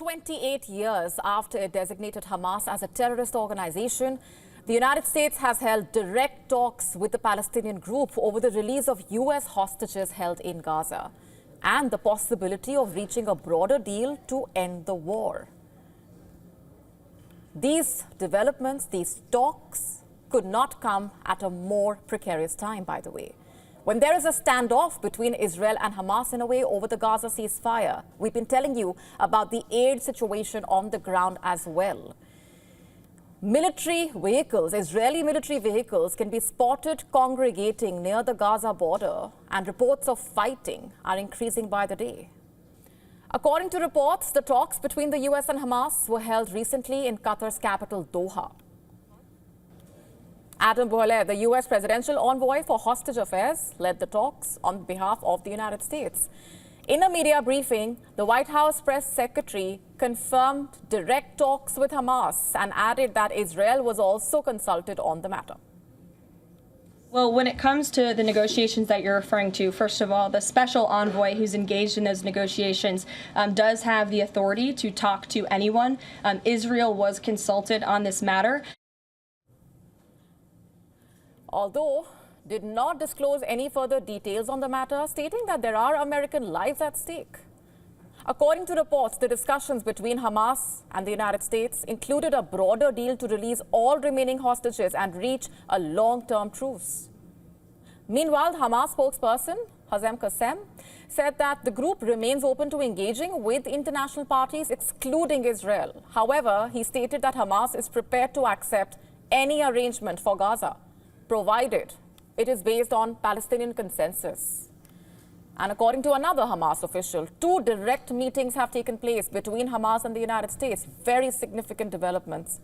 28 years after it designated Hamas as a terrorist organization, the United States has held direct talks with the Palestinian group over the release of U.S. hostages held in Gaza and the possibility of reaching a broader deal to end the war. These developments, these talks, could not come at a more precarious time, by the way. When there is a standoff between Israel and Hamas in a way over the Gaza ceasefire, we've been telling you about the aid situation on the ground as well. Military vehicles, Israeli military vehicles, can be spotted congregating near the Gaza border, and reports of fighting are increasing by the day. According to reports, the talks between the US and Hamas were held recently in Qatar's capital, Doha. Adam Boehler, the U.S. presidential envoy for hostage affairs, led the talks on behalf of the United States. In a media briefing, the White House press secretary confirmed direct talks with Hamas and added that Israel was also consulted on the matter. Well, when it comes to the negotiations that you're referring to, first of all, the special envoy who's engaged in those negotiations does have the authority to talk to anyone. Israel was consulted on this matter, although did not disclose any further details on the matter, stating that there are American lives at stake. According to reports, the discussions between Hamas and the United States included a broader deal to release all remaining hostages and reach a long-term truce. Meanwhile, Hamas spokesperson Hazem Qassem said that the group remains open to engaging with international parties, excluding Israel. However, he stated that Hamas is prepared to accept any arrangement for Gaza, provided it is based on Palestinian consensus. And according to another Hamas official, 2 direct meetings have taken place between Hamas and the United States. Very significant developments.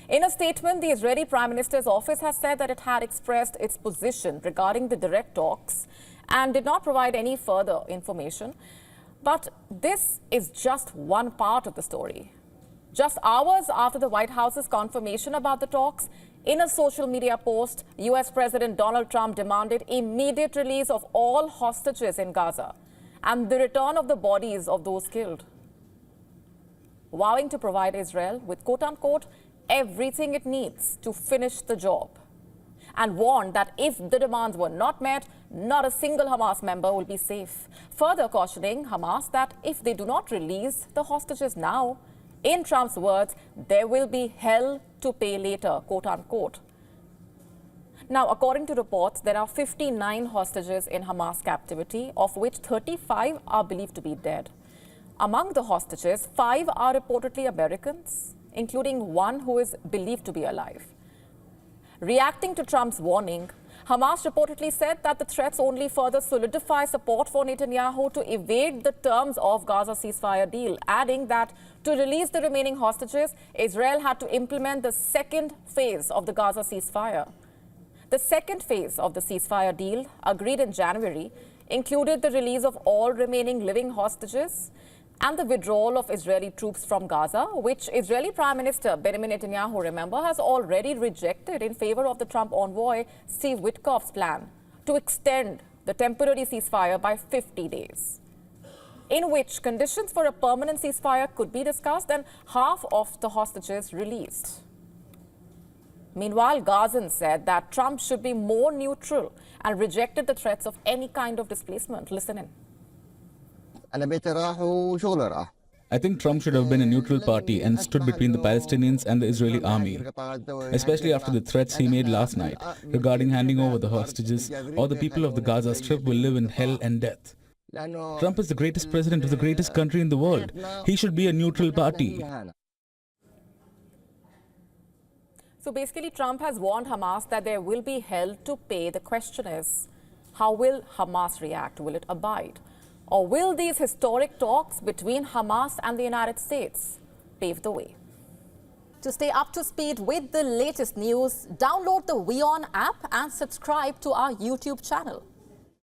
In a statement, the Israeli Prime Minister's office has said that it had expressed its position regarding the direct talks and did not provide any further information. But this is just one part of the story. Just hours after the White House's confirmation about the talks, in a social media post, U.S. President Donald Trump demanded immediate release of all hostages in Gaza and the return of the bodies of those killed, vowing to provide Israel with, quote-unquote, everything it needs to finish the job, and warned that if the demands were not met, not a single Hamas member will be safe, further cautioning Hamas that if they do not release the hostages now, in Trump's words, there will be hell to pay later, quote-unquote. Now, according to reports, there are 59 hostages in Hamas captivity, of which 35 are believed to be dead. Among the hostages, 5 are reportedly Americans, including one who is believed to be alive. Reacting to Trump's warning, Hamas reportedly said that the threats only further solidify support for Netanyahu to evade the terms of Gaza ceasefire deal, adding that to release the remaining hostages, Israel had to implement the second phase of the Gaza ceasefire. The second phase of the ceasefire deal, agreed in January, included the release of all remaining living hostages and the withdrawal of Israeli troops from Gaza, which Israeli Prime Minister Benjamin Netanyahu, remember, has already rejected in favor of the Trump envoy Steve Witkoff's plan to extend the temporary ceasefire by 50 days, in which conditions for a permanent ceasefire could be discussed and half of the hostages released. Meanwhile, Gazans said that Trump should be more neutral and rejected the threats of any kind of displacement. Listen in. I think Trump should have been a neutral party and stood between the Palestinians and the Israeli army, especially after the threats he made last night regarding handing over the hostages, or the people of the Gaza Strip will live in hell and death. Trump is the greatest president of the greatest country in the world. He should be a neutral party. So basically, Trump has warned Hamas that there will be hell to pay. The question is, how will Hamas react? Will it abide? Or will these historic talks between Hamas and the United States pave the way? To stay up to speed with the latest news, download the WION app and subscribe to our YouTube channel.